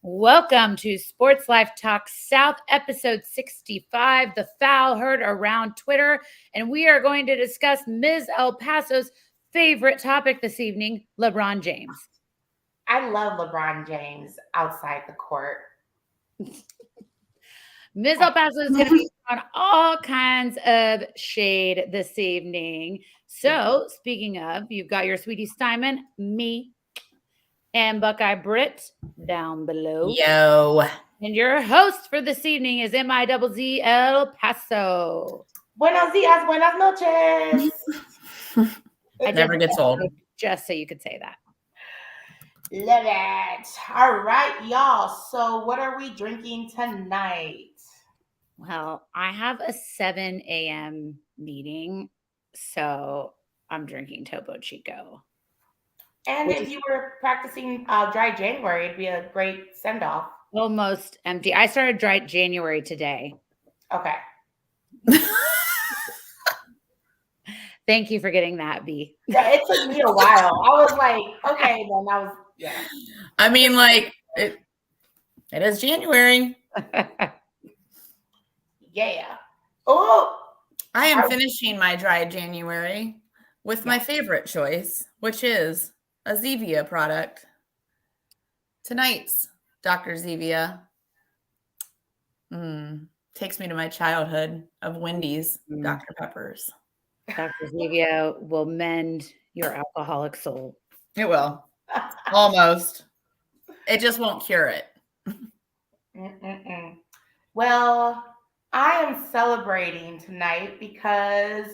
Welcome to Sports Life Talk South, episode 65, The Foul Heard Around Twitter. And we are going to discuss Ms. El Paso's favorite topic this evening, LeBron James. I love LeBron James outside the court. Ms. El Paso is going to be on all kinds of shade this evening. So, speaking of, you've got your Suitie Steinman, me, and Buckeye Britt down below. Yo. And your host for this evening is MIZZ El Paso. Buenos dias, buenas noches. It never gets old. Just so you could say that. Love it. All right, y'all. So what are we drinking tonight? Well, I have a 7 a.m. meeting, so I'm drinking Topo Chico. And if you were practicing dry January, it'd be a great send-off. Almost empty. I started dry January today. Okay. Thank you for getting that, B. Yeah, it took me a while. I was like, okay, then I was, yeah. I mean, like, it is January. Yeah. Oh, I am finishing my dry January with my favorite choice, which is a Zevia product. Tonight's Dr. Zevia takes me to my childhood of Wendy's Dr. Peppers. Dr. Zevia will mend your alcoholic soul. It will. Almost. It just won't cure it. Well, I am celebrating tonight because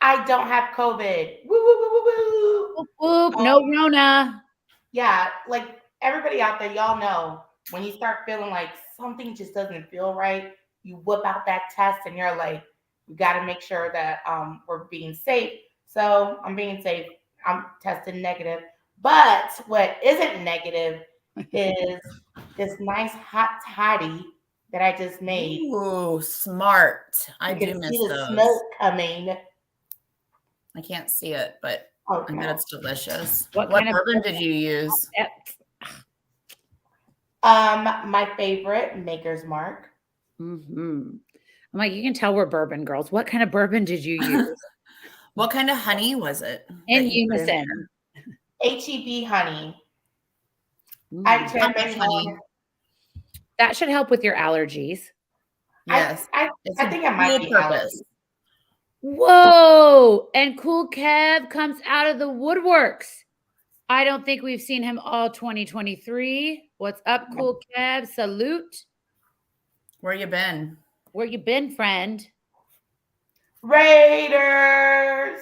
I don't have COVID. Woo, woo, woo, woo, woo. Whoop, no Rona. Yeah, like everybody out there, y'all know when you start feeling like something just doesn't feel right, you whip out that test and you're like, we got to make sure that we're being safe. So I'm being safe. I'm tested negative. But what isn't negative is this nice hot toddy that I just made. Ooh, smart. I do miss see the those. smoke coming. I can't see it, but Okay. I bet it's delicious. What What kind of bourbon did you use? My favorite, Maker's Mark. Mm-hmm. I'm like, you can tell we're bourbon girls. What kind of bourbon did you use? What kind of honey was it? In unison. HEB honey. Honey. That should help with your allergies. Yes. I think I might be purpose. Whoa! And Cool Kev comes out of the woodworks. I don't think we've seen him all 2023. What's up, Cool Kev? Salute. Where you been? Where you been, friend? Raiders.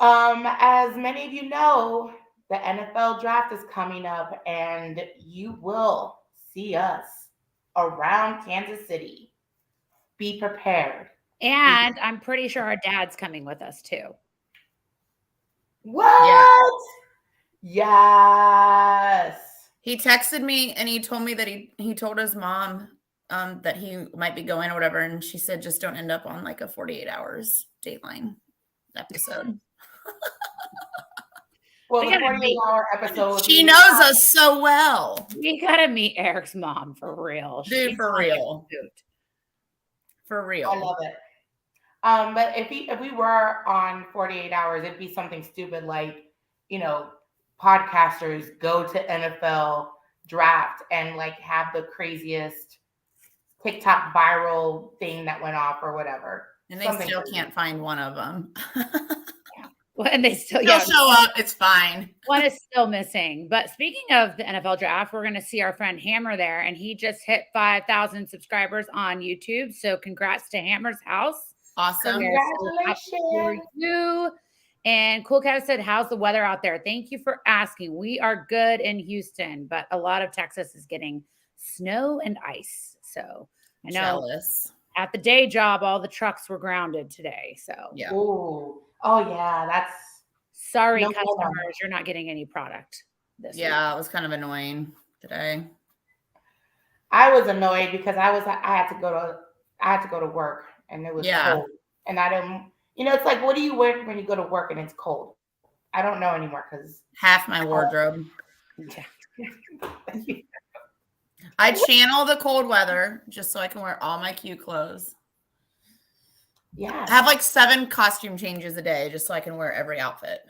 As many of you know, the NFL draft is coming up, and you will see us around Kansas City. Be prepared. And I'm pretty sure our dad's coming with us too. What? Yeah. Yes. He texted me and he told me that he told his mom that he might be going or whatever, and she said just don't end up on like a 48 hours Dateline episode. Well, the 48-hour episode. She knows us so well. We gotta meet Eric's mom for real. Dude, for real. For real. I love it. But if we were on 48 hours, it'd be something stupid like, podcasters go to NFL draft and like have the craziest TikTok viral thing that went off or whatever. And they still can't find one of them. Well, and they still show up. It's fine. One is still missing. But speaking of the NFL draft, we're going to see our friend Hammer there, and he just hit 5,000 subscribers on YouTube. So congrats to Hammer's house. Awesome. Congratulations. For you. And Cool Cat said, how's the weather out there? Thank you for asking. We are good in Houston, but a lot of Texas is getting snow and ice. So I know Jealous. At the day job, all the trucks were grounded today. So yeah. Ooh. Oh yeah, that's sorry, customers, you're not getting any product this week. It was kind of annoying today. I was annoyed because I had to go to work and it was cold. And I didn't, it's like, what do you wear when you go to work and it's cold? I don't know anymore because half my wardrobe. I channel the cold weather just so I can wear all my cute clothes. Yeah. I have like 7 costume changes a day just so I can wear every outfit.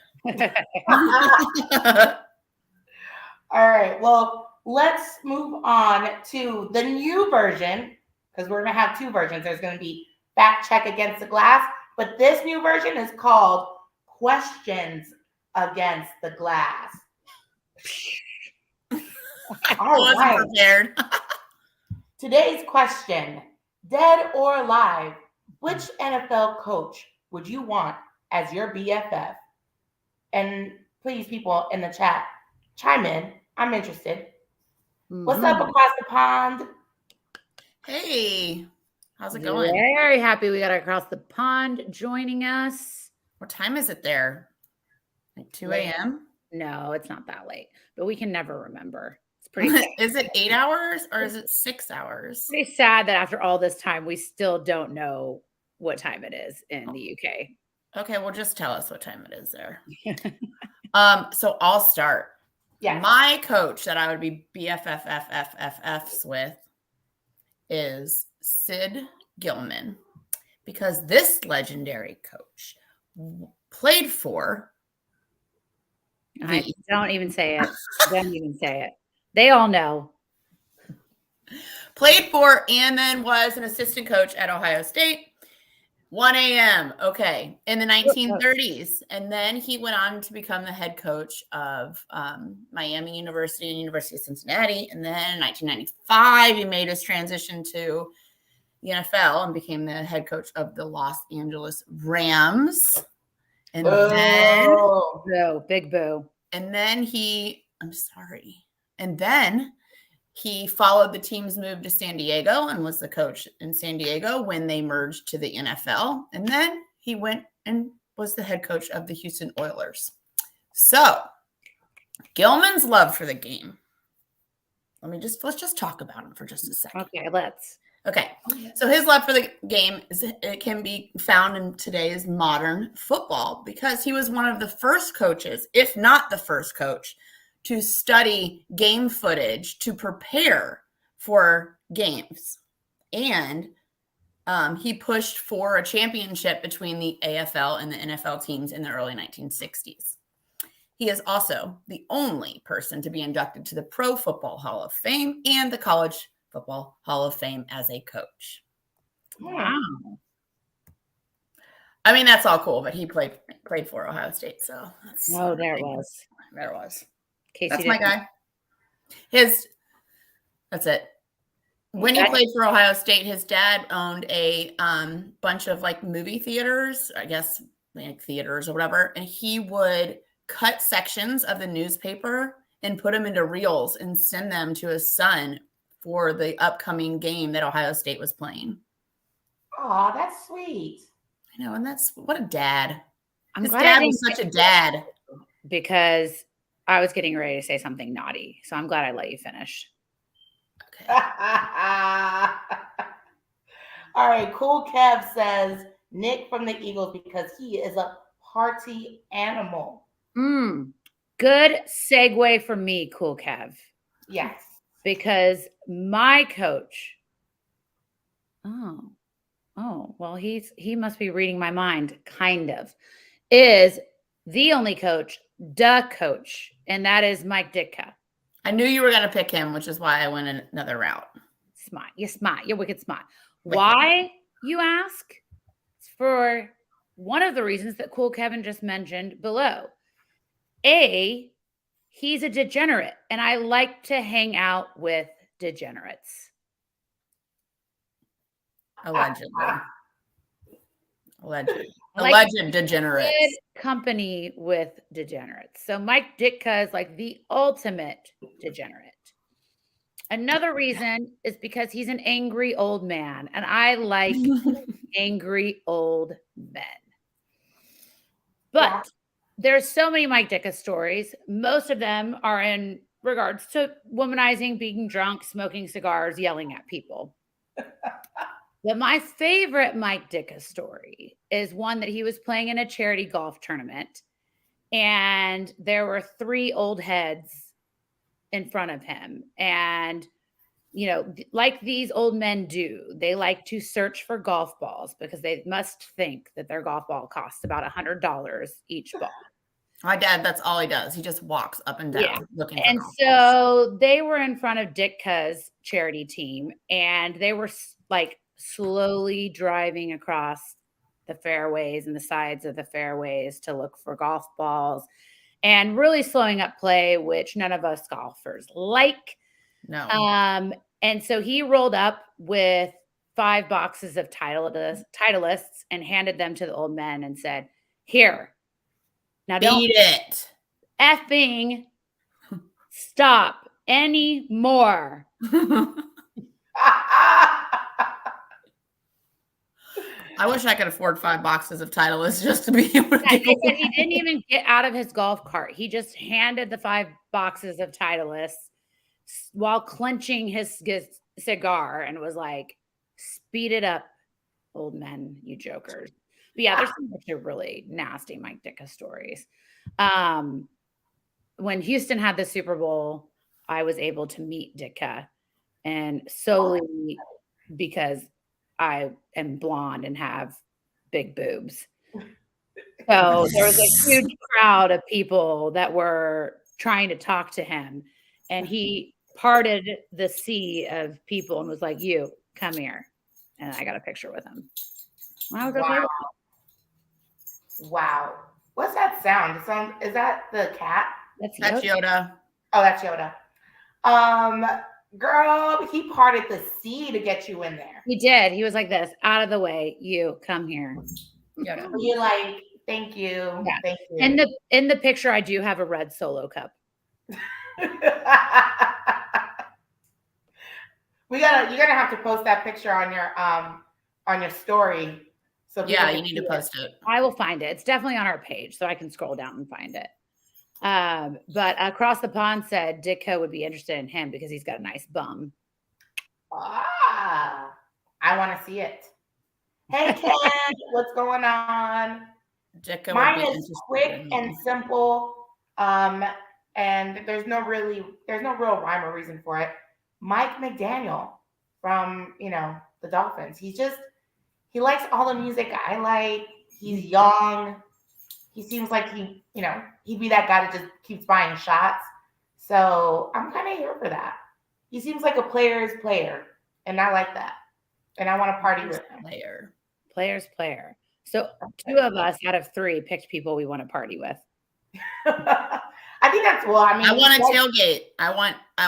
All right. Well, let's move on to the new version because we're going to have 2 versions. There's going to be Fact Check Against the Glass, but this new version is called Questions Against the Glass. I wasn't prepared. Today's question, dead or alive, which NFL coach would you want as your BFF? And please, people in the chat, chime in. I'm interested. What's up across the pond? Hey, how's it going? Very happy we got across the pond joining us. What time is it there? Like 2 a.m.? No, it's not that late, but we can never remember. It's pretty sad. Is it 8 hours or is it 6 hours? Pretty sad that after all this time, we still don't know what time it is in the UK. Okay, well, just tell us what time it is there. So I'll start. Yeah. My coach that I would be BFFFFFs with is Sid Gilman, because this legendary coach played for. Don't even say it. Don't even say it. They all know. Played for and then was an assistant coach at Ohio State. 1 a.m. Okay. In the 1930s. And then he went on to become the head coach of Miami University and University of Cincinnati. And then in 1995, he made his transition to the NFL and became the head coach of the Los Angeles Rams. And then big boo. And then he followed the team's move to San Diego and was the coach in San Diego when they merged to the NFL. And then he went and was the head coach of the Houston Oilers. So Gilman's love for the game. Let's just talk about him for just a second. Okay, let's. Okay. So his love for the game it can be found in today's modern football because he was one of the first coaches, if not the first coach, to study game footage to prepare for games. And he pushed for a championship between the AFL and the NFL teams in the early 1960s. He is also the only person to be inducted to the Pro Football Hall of Fame and the College Football Hall of Fame as a coach. Wow. I mean, that's all cool, but he played for Ohio State. So there it was. There it was. That's my guy. That's it. When he played for Ohio State, his dad owned a bunch of like movie theaters, I guess like theaters or whatever. And he would cut sections of the newspaper and put them into reels and send them to his son for the upcoming game that Ohio State was playing. Oh, that's sweet. I know. And what a dad. His dad was such a dad. Because I was getting ready to say something naughty. So I'm glad I let you finish. Okay. All right. Cool Kev says Nick from the Eagles because he is a party animal. Good segue for me, Cool Kev. Yes. Because my coach. Well, he must be reading my mind, kind of. Is the only coach, and that is Mike Ditka. I knew you were going to pick him, which is why I went another route. Smart. You're smart. You're wicked smart. Why, you ask? It's for one of the reasons that Cool Kevin just mentioned below. A, he's a degenerate, and I like to hang out with degenerates. Alleged degenerates. Good company with degenerates. So Mike Ditka is like the ultimate degenerate. Another reason is because he's an angry old man, and I like angry old men. But there's so many Mike Ditka stories. Most of them are in regards to womanizing, being drunk, smoking cigars, yelling at people. But my favorite Mike Ditka story is one that he was playing in a charity golf tournament. and there were 3 old heads in front of him. And, you know, like these old men do, they like to search for golf balls because they must think that their golf ball costs about $100 each ball. My dad, that's all he does. He just walks up and down Yeah. looking for And golf balls. so they were in front of Ditka's charity team, and they were like slowly driving across the fairways and the sides of the fairways to look for golf balls and really slowing up play, which none of us golfers like. No. And so he rolled up with 5 boxes of Titleists and handed them to the old men and said, "Here. Now don't Beat it. effing stop anymore." I wish I could afford 5 boxes of Titleists just to be able to Yeah, get they said he didn't even get out of his golf cart. He just handed the 5 boxes of Titleists while clenching his cigar and was like, "Speed it up, old men, you jokers." But yeah, there's some actually really nasty Mike Ditka stories. When Houston had the Super Bowl, I was able to meet Ditka, and solely because I am blonde and have big boobs. So there was a huge crowd of people that were trying to talk to him, and he parted the sea of people and was like, "You come here." And I got a picture with him. I was okay Wow. with Wow. What's that sound? Is that the cat? it. That's Yoda. Oh, that's Yoda. Girl, he parted the sea to get you in there. He did. He was like this, "Out of the way, you come here." Yoda. You're like, thank you. Yeah. Thank you. In the picture, I do have a red Solo cup. You're gonna have to post that picture on your story. So Yeah, people you can need to see it. post it. I will find it. It's definitely on our page, so I can scroll down and find it. But Across the Pond said Ditka would be interested in him because he's got a nice bum. Ah, I want to see it. Hey Ken, what's going on? Ditka would Mine be is interested quick in me. and simple. And there's no real rhyme or reason for it. Mike McDaniel from the Dolphins. He likes all the music I like. He's young. He seems like he'd be that guy that just keeps buying shots. So I'm kind of here for that. He seems like a player's player, and I like that. And I want to party with him. Player's player. So 2 of us out of 3 picked people we want to party with. I think that's I want a tailgate. I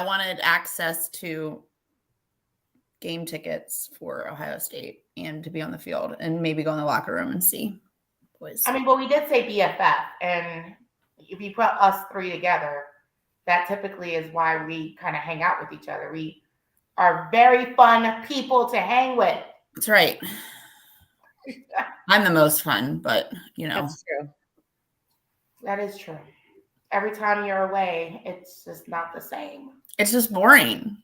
wanted access to game tickets for Ohio State and to be on the field and maybe go in the locker room and see boys. But we did say BFF, and if you put us 3 together, that typically is why we kind of hang out with each other. We are very fun people to hang with. That's right. I'm the most fun, but That's true. That is true. Every time you're away, it's just not the same. It's just boring.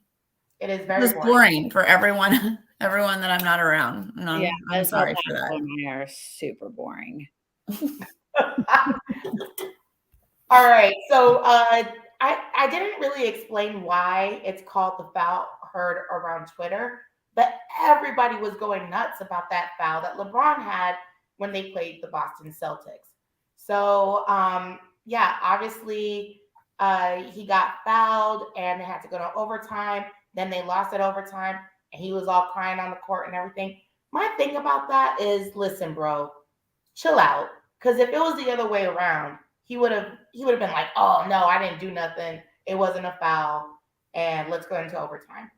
It is very boring for everyone that I'm not around. And I'm sorry for that. My hair is super boring. All right. So I didn't really explain why it's called the foul heard around Twitter, but everybody was going nuts about that foul that LeBron had when they played the Boston Celtics. So obviously he got fouled and they had to go to overtime. Then they lost at overtime and he was all crying on the court and everything. My thing about that is, listen, bro, chill out. Because if it was the other way around, he would have been like, "Oh no, I didn't do nothing. It wasn't a foul, and let's go into overtime."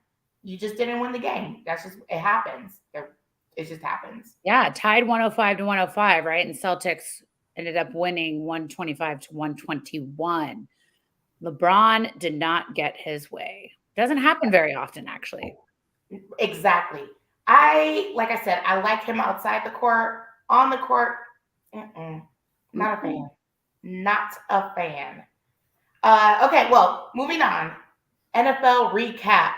You just didn't win the game. That's just it happens. It just happens. Yeah, tied 105-105, right? And Celtics ended up winning 125-121. LeBron did not get his way. Doesn't happen very often, actually. Exactly. Like I said, I like him outside the court. On the court, not a fan. Not a fan. Okay, well, moving on. NFL recap.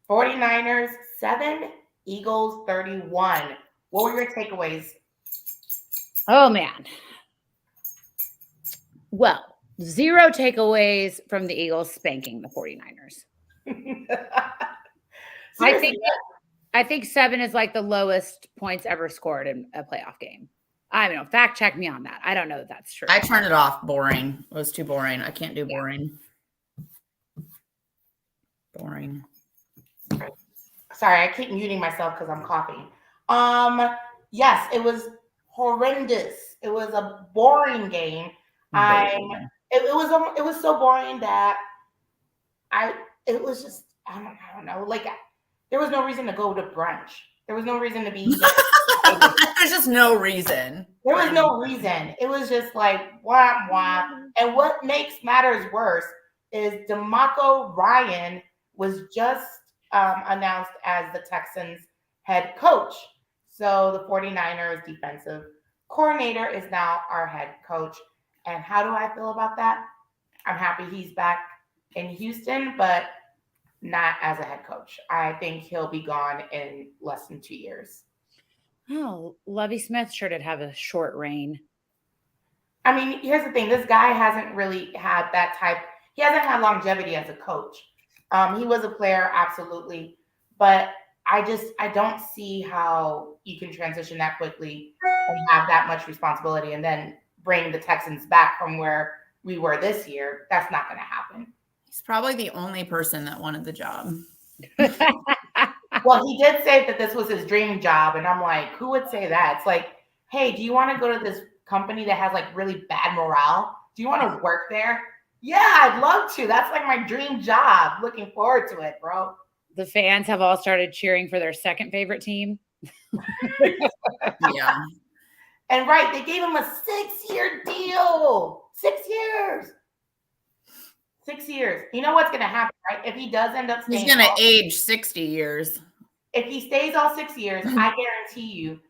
49ers 7, Eagles 31. What were your takeaways? Oh, man. Well, 0 takeaways from the Eagles spanking the 49ers. Seriously, I think 7 is like the lowest points ever scored in a playoff game. I don't know. Fact check me on that. I don't know that that's true. I turned it off. Boring. It was too boring. I can't do boring. Boring. sorry, I keep muting myself because I'm coughing. Yes, it was horrendous. It was a boring game. It was so boring that it was just I don't know. Like there was no reason to go to brunch. There was no reason to be. There's just no reason. There was no reason. It was just like wah wah. And what makes matters worse is DeMarco Ryan was just announced as the Texans head coach. So the 49ers defensive coordinator is now our head coach. And how do I feel about that? I'm happy he's back in Houston, but not as a head coach. I think he'll be gone in less than 2 years. Oh, Lovie Smith sure did have a short reign. I mean, here's the thing. This guy hasn't really had that type. He hasn't had longevity as a coach. He was a player, absolutely. But I don't see how you can transition that quickly and have that much responsibility and then bring the Texans back from where we were this year. That's not going to happen. He's probably the only person that wanted the job. Well, he did say that this was his dream job. And I'm like, who would say that? It's like, hey, do you want to go to this company that has like really bad morale? Do you want to work there? Yeah, I'd love to. That's like my dream job. Looking forward to it, bro. The fans have all started cheering for their second favorite team. Yeah. And right, they gave him a 6-year deal. 6 years. 6 years. You know what's going to happen, right? If he does end up staying, he's going to age 60 years. If he stays all 6 years, I guarantee you,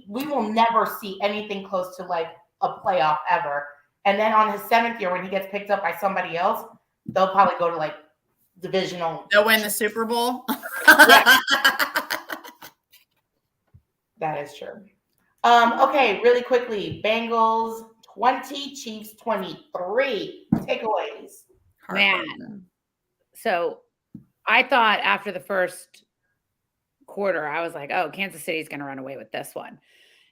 we will never see anything close to like a playoff ever. And then on his 7th year, when he gets picked up by somebody else, they'll probably go to like divisional. They'll win the Super Bowl. That is true. Okay, really quickly. Bengals 20, Chiefs 23. Takeaways. Man. So I thought after the first quarter, I was like, oh, Kansas City's going to run away with this one.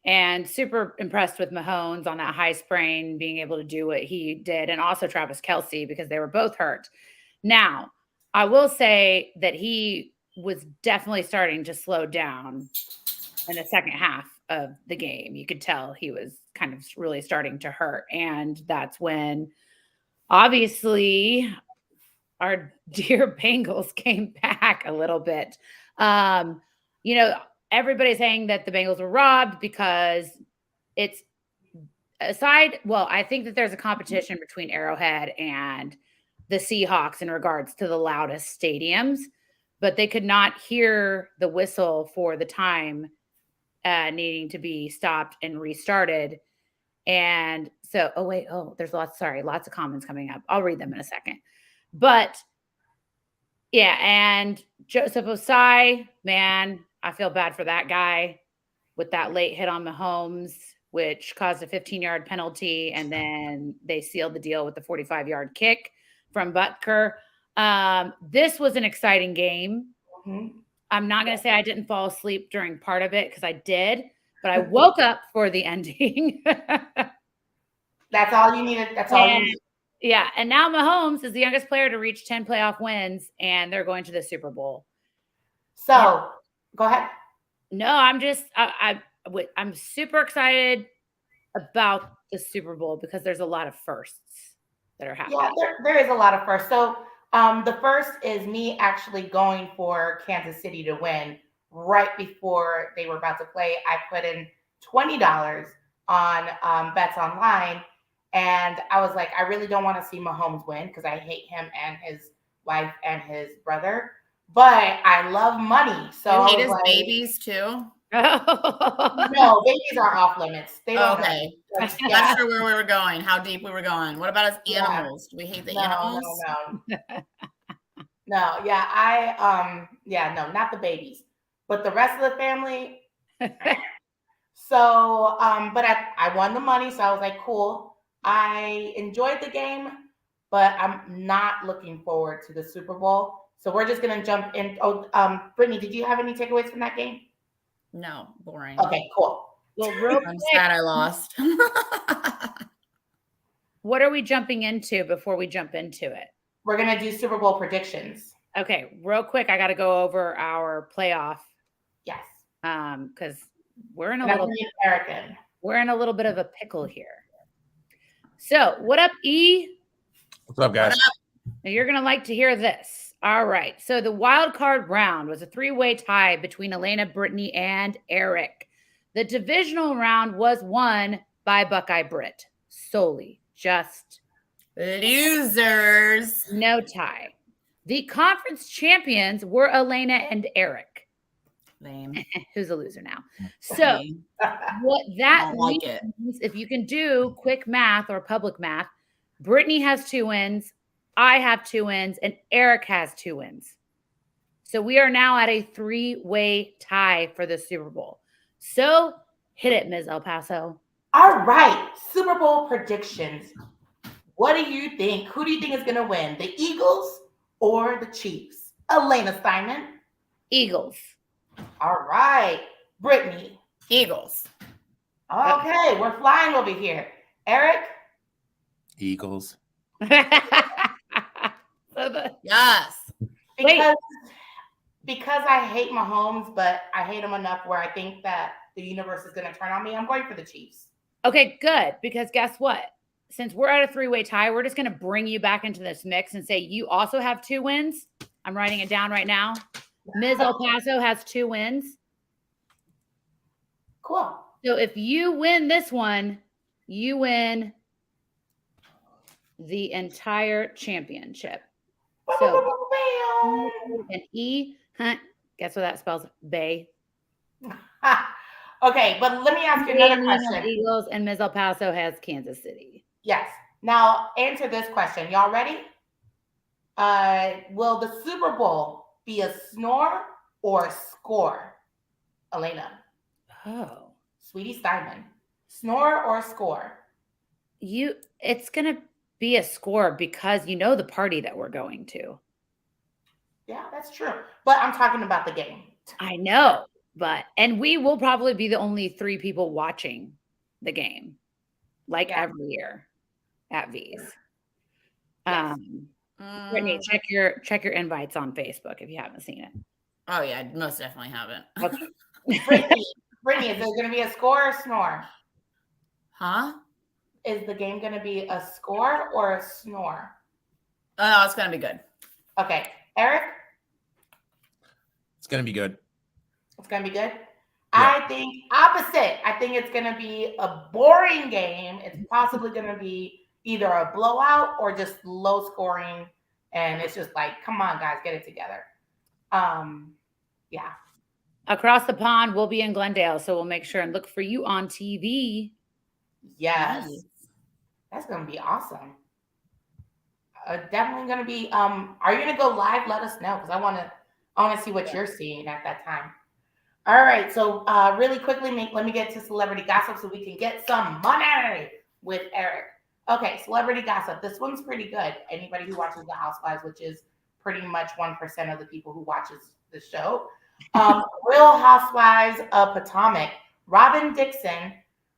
And super impressed with Mahomes on that high sprain, being able to do what he did, and also Travis Kelce because they were both hurt. Now, I will say that he was definitely starting to slow down in the second half of the game. You could tell he was kind of really starting to hurt. And that's when, obviously, our dear Bengals came back a little bit. Everybody's saying that the Bengals were robbed because it's I think that there's a competition between Arrowhead and the Seahawks in regards to the loudest stadiums, but they could not hear the whistle for the time needing to be stopped and restarted. And so, there's lots of comments coming up. I'll read them in a second. But yeah, and Joseph Osai, man, I feel bad for that guy with that late hit on Mahomes, which caused a 15-yard penalty, and then they sealed the deal with the 45-yard kick from Butker. This was an exciting game. Mm-hmm. I'm not going to say I didn't fall asleep during part of it because I did, but I woke up for the ending. That's all you needed. That's all you needed. Yeah, and now Mahomes is the youngest player to reach 10 playoff wins, and they're going to the Super Bowl. So, go ahead. No, I'm super excited about the Super Bowl because there's a lot of firsts that are happening. Yeah, there is a lot of firsts. So, the first is me actually going for Kansas City to win right before they were about to play. I put in $20 on bets online. And I was like, I really don't want to see Mahomes win because I hate him and his wife and his brother. But I love money. So you hate his babies too? No, babies are off limits. They don't. Okay. Not sure where we were going, how deep we were going. What about his animals? Do we hate the animals? No, yeah, no, not the babies. But the rest of the family. So, but I won the money. So I was like, cool. I enjoyed the game, but I'm not looking forward to the Super Bowl. So we're just gonna jump in. Oh, Brittany, did you have any takeaways from that game? No, boring. Okay, cool. Well, real I'm quick, sad I lost. what are we jumping into before we jump into it? We're gonna do Super Bowl predictions. Okay, real quick, I got to go over our playoff Yes. because we're in a And I'm little bringing Eric in. we're in a little bit of a pickle here. So, what up, E? What's up, guys? Now, you're gonna like to hear this. All right. So the wild card round was a 3-way tie between Elena, Brittany, and Eric. The divisional round was won by Buckeye Britt solely. Just Losers. no tie. The conference champions were Elena and Eric. Lame. Who's a loser now? So Lame. what that Don't like it. means, if you can do quick math or public math, Brittany has 2 wins, I have 2 wins, and Eric has 2 wins. So we are now at a 3-way tie for the Super Bowl. So hit it, Ms. El Paso. All right, Super Bowl predictions. What do you think? Who do you think is gonna win? The Eagles or the Chiefs? Elena Steinman. Eagles. All right, Brittany. Eagles. Okay, we're flying over here. Eric. Eagles. Yes. Because I hate Mahomes, but I hate him enough where I think that the universe is going to turn on me. I'm going for the Chiefs. Okay, good. Because guess what? Since we're at a 3-way tie, we're just going to bring you back into this mix and say you also have 2 wins. I'm writing it down right now. Ms. El Paso has 2 wins. Cool. So if you win this one, you win the entire championship. So an E, guess what that spells? Bay. Okay, but let me ask you another question. Eagles and Ms. El Paso has Kansas City. Yes. Now answer this question. Y'all ready? Will the Super Bowl be a snore or a score? Elena. Oh. Suitie Steinman. Snore or score? It's gonna be a score because you know the party that we're going to. Yeah, that's true. But I'm talking about the game. I know, and we will probably be the only 3 people watching the game, like every year at V's. Yes. Brittany, check your invites on Facebook if you haven't seen it. Oh yeah, most definitely haven't. Okay. Brittany, is there going to be a score or a snore? Huh? Is the game going to be a score or a snore? Oh, it's gonna be good. Okay, Eric. It's gonna be good. It's going to be good. Yeah. I think opposite. I think it's going to be a boring game. It's possibly going to be either a blowout or just low scoring. And it's just like, come on, guys, get it together. Yeah. Across the pond, we'll be in Glendale, so we'll make sure and look for you on TV. Yes. Nice. That's going to be awesome. Definitely going to be, are you going to go live? Let us know because I want to see what you're seeing at that time. All right. So really quickly, let me get to celebrity gossip so we can get some money with Eric. Okay. Celebrity gossip. This one's pretty good. Anybody who watches The Housewives, which is pretty much 1% of the people who watches the show. Real Housewives of Potomac. Robin Dixon,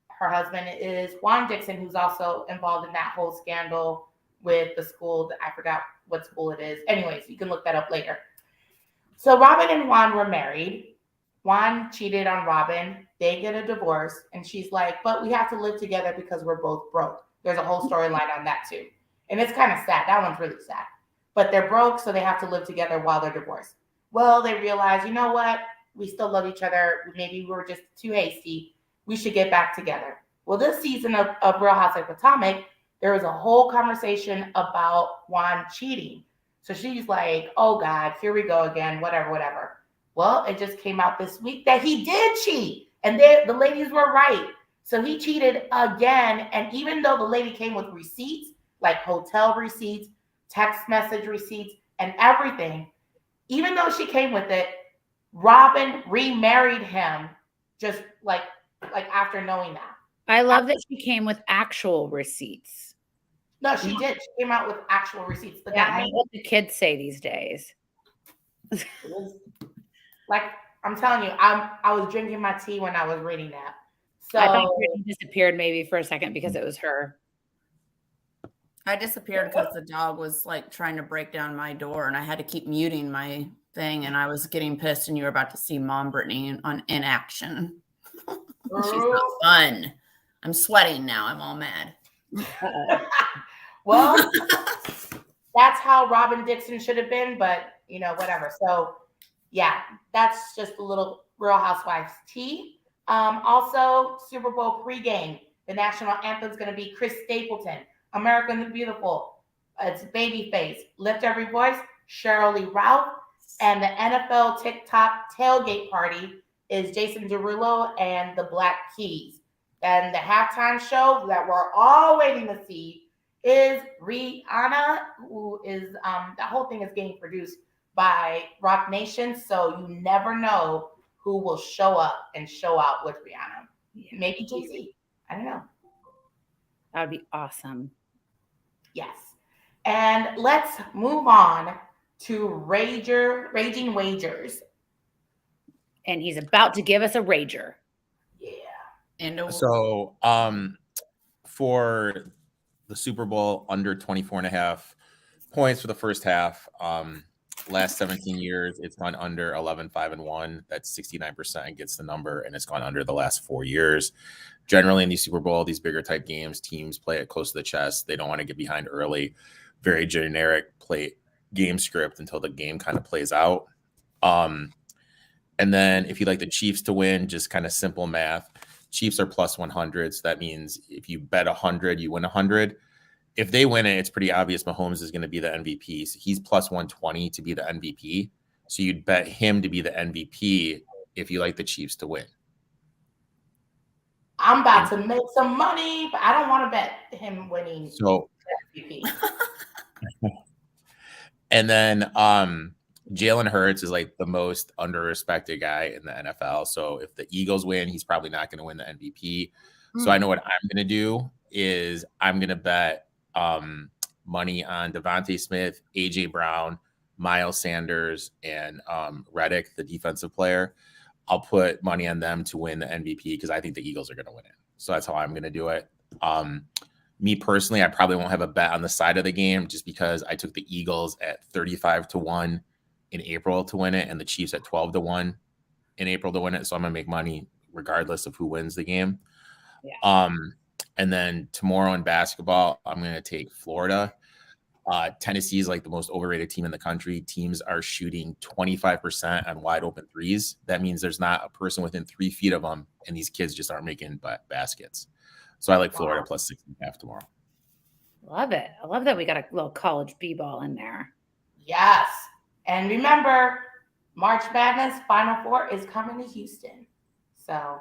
her husband is Juan Dixon, who's also involved in that whole scandal with the school that I forgot what school it is. Anyways, you can look that up later. So Robin and Juan were married. Juan cheated on Robin. They get a divorce. And she's like, but we have to live together because we're both broke. There's a whole storyline on that too. And it's kind of sad. That one's really sad. But they're broke, so they have to live together while they're divorced. Well, they realize, you know what? We still love each other. Maybe we were just too hasty. We should get back together. Well, this season of Real Housewives of Potomac, there was a whole conversation about Juan cheating. So she's like, oh God, here we go again, whatever. Well, it just came out this week that he did cheat. And the ladies were right. So he cheated again. And even though the lady came with receipts, like hotel receipts, text message receipts, and everything, even though she came with it, Robin remarried him just like after knowing that. I love that she came with actual receipts. No, she did. She came out with actual receipts. The Yeah, guy, not what the kids say these days. like I'm telling you, I was drinking my tea when I was reading that. So I thought Brittany disappeared maybe for a second because it was her. I disappeared because the dog was like trying to break down my door, and I had to keep muting my thing, and I was getting pissed, and you were about to see Mom Brittany in action. She's not fun. I'm sweating now. I'm all mad. well, that's how Robin Dixon should have been, but whatever. So yeah, that's just a little Real Housewives tea. Also, Super Bowl pregame. The national anthem is going to be Chris Stapleton, American the Beautiful. It's Babyface, Lift Every Voice, Sheryl Lee Ralph, and the NFL TikTok tailgate party is Jason Derulo and the Black Keys. And the halftime show that we're all waiting to see is Rihanna, who is the whole thing is getting produced by Rock Nation, so you never know who will show up and show out with Rihanna. Maybe Jay-Z. I don't know. That would be awesome. Yes. And let's move on to Raging Wagers. And he's about to give us a rager. Yeah. And So for the Super Bowl, under 24.5 points for the first half. Last 17 years, it's gone under 11-5-1. That's 69% gets the number, and it's gone under the last 4 years. Generally, in these Super Bowl, these bigger type games, teams play it close to the chest. They don't want to get behind early. Very generic play game script until the game kind of plays out. And then if you like the Chiefs to win, just kind of simple math. Chiefs are plus 100. So that means if you bet 100, you win 100. If they win it, it's pretty obvious Mahomes is going to be the MVP. So he's plus 120 to be the MVP. So you'd bet him to be the MVP if you like the Chiefs to win. I'm about to make some money, but I don't want to bet him winning So the MVP. And then Jalen Hurts is like the most under-respected guy in the NFL. So if the Eagles win, he's probably not going to win the MVP. So I know what I'm going to do is I'm going to bet money on Devontae Smith, AJ Brown, Miles Sanders, and Reddick, the defensive player. I'll put money on them to win the MVP because I think the Eagles are going to win it. So that's how I'm going to do it. Me personally, I probably won't have a bet on the side of the game just because I took the Eagles at 35-1 in April to win it and the Chiefs at 12-1 in April to win it. So I'm going to make money regardless of who wins the game. Yeah. And then tomorrow in basketball, I'm going to take Florida. Tennessee is like the most overrated team in the country. Teams are shooting 25% on wide open threes. That means there's not a person within 3 feet of them, and these kids just aren't making baskets. So I like Florida plus 6.5 tomorrow. Love it. I love that we got a little college b-ball in there. Yes. And remember, March Madness Final Four is coming to Houston. So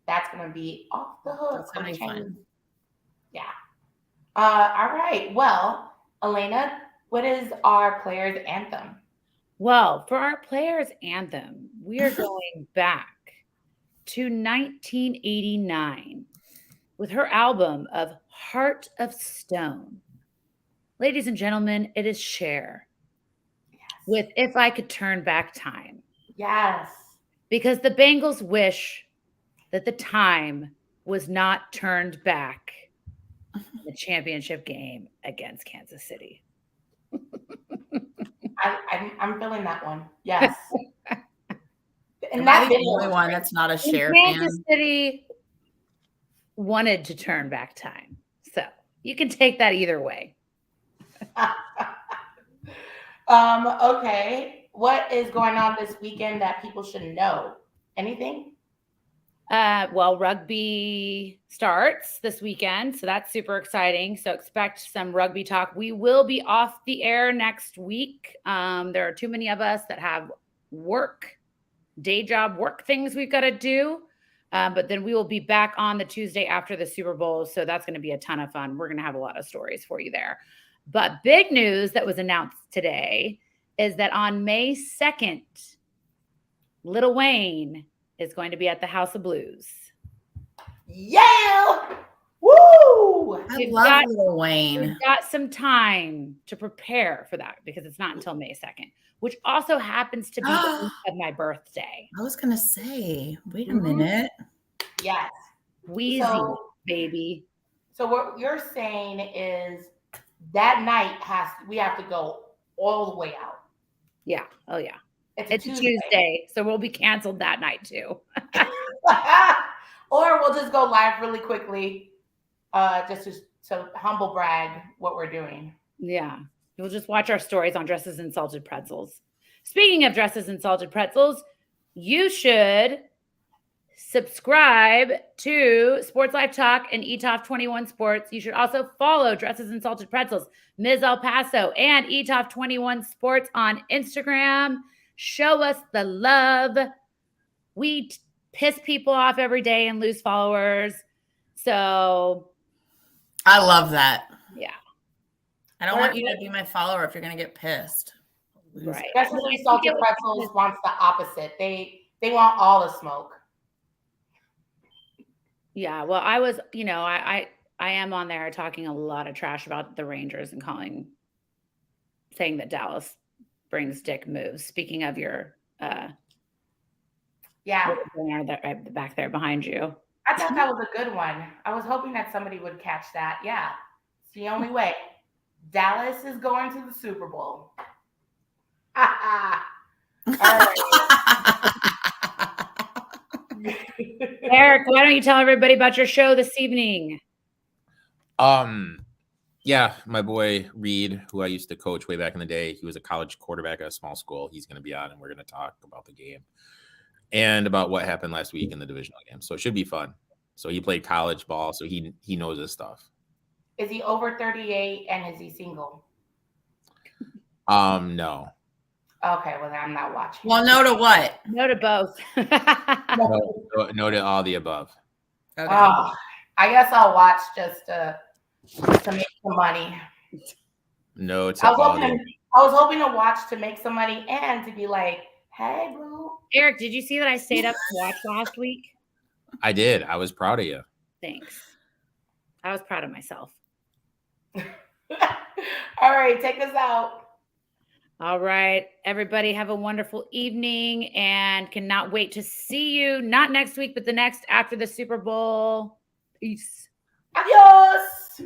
that's going to be off the hook. That's going to be fun. Yeah. All right. Well, Elena, what is our players' anthem? Well, for our players' anthem, we are going back to 1989 with her album of Heart of Stone. Ladies and gentlemen, it is Cher with If I Could Turn Back Time. Yes. Because the Bengals wish that the time was not turned back in the championship game against Kansas City. I'm feeling that one. Yes. And that's the only one that's not a Cher fan. Kansas City wanted to turn back time. So you can take that either way. Okay. What is going on this weekend that people should know? Anything? Well, rugby starts this weekend, so that's super exciting. So expect some rugby talk. We will be off the air next week. There are too many of us that have day job work things we've got to do. But then we will be back on the Tuesday after the Super Bowl. So that's going to be a ton of fun. We're going to have a lot of stories for you there. But big news that was announced today is that on May 2nd, Lil Wayne is going to be at the House of Blues. Yeah. Woo! I We've love got- Lil Wayne. We've got some time to prepare for that because it's not until May 2nd, which also happens to be the week of my birthday. I was gonna say, wait a Mhm. minute. Yes. Wheezy, baby. So what you're saying is that night we have to go all the way out. Yeah. Oh, yeah. It's It's a Tuesday, so we'll be canceled that night too. Or we'll just go live really quickly, just to humble brag what we're doing. Yeah. You'll just watch our stories on Dresses and Salted Pretzels. Speaking of Dresses and Salted Pretzels, you should subscribe to SportsLifeTalk and ETOF 21 Sports. You should also follow Dresses and Salted Pretzels, Mizz El Paso, and ETOF 21 Sports on Instagram. Show us the love. We piss people off every day and lose followers. So I love that. yeah. I don't want you to be my follower if you're gonna get pissed. Right. Dresses and Salted Pretzels wants the opposite. They want all the smoke. Yeah, well, I was, I am on there talking a lot of trash about the Rangers and saying that Dallas brings dick moves. Speaking of your, Yeah, right back there behind you. I thought that was a good one. I was hoping that somebody would catch that. Yeah, it's the only way. Dallas is going to the Super Bowl. All right. Eric, why don't you tell everybody about your show this evening? Yeah, my boy Reed, who I used to coach way back in the day, he was a college quarterback at a small school. He's going to be on, and we're going to talk about the game and about what happened last week in the divisional game. So it should be fun. So he played college ball, so he knows his stuff. Is he over 38 and is he single? No. Okay, well, I'm not watching. Well, no to what? No to both. No to all the above. Okay. Oh, I guess I'll watch just to make some money. No to all the I was hoping to watch to make some money and to be like, hey, boo. Eric, did you see that I stayed up to watch last week? I did. I was proud of you. Thanks. I was proud of myself. All right, take us out. All right, everybody have a wonderful evening and cannot wait to see you, not next week, but the next after the Super Bowl. Peace. Adios.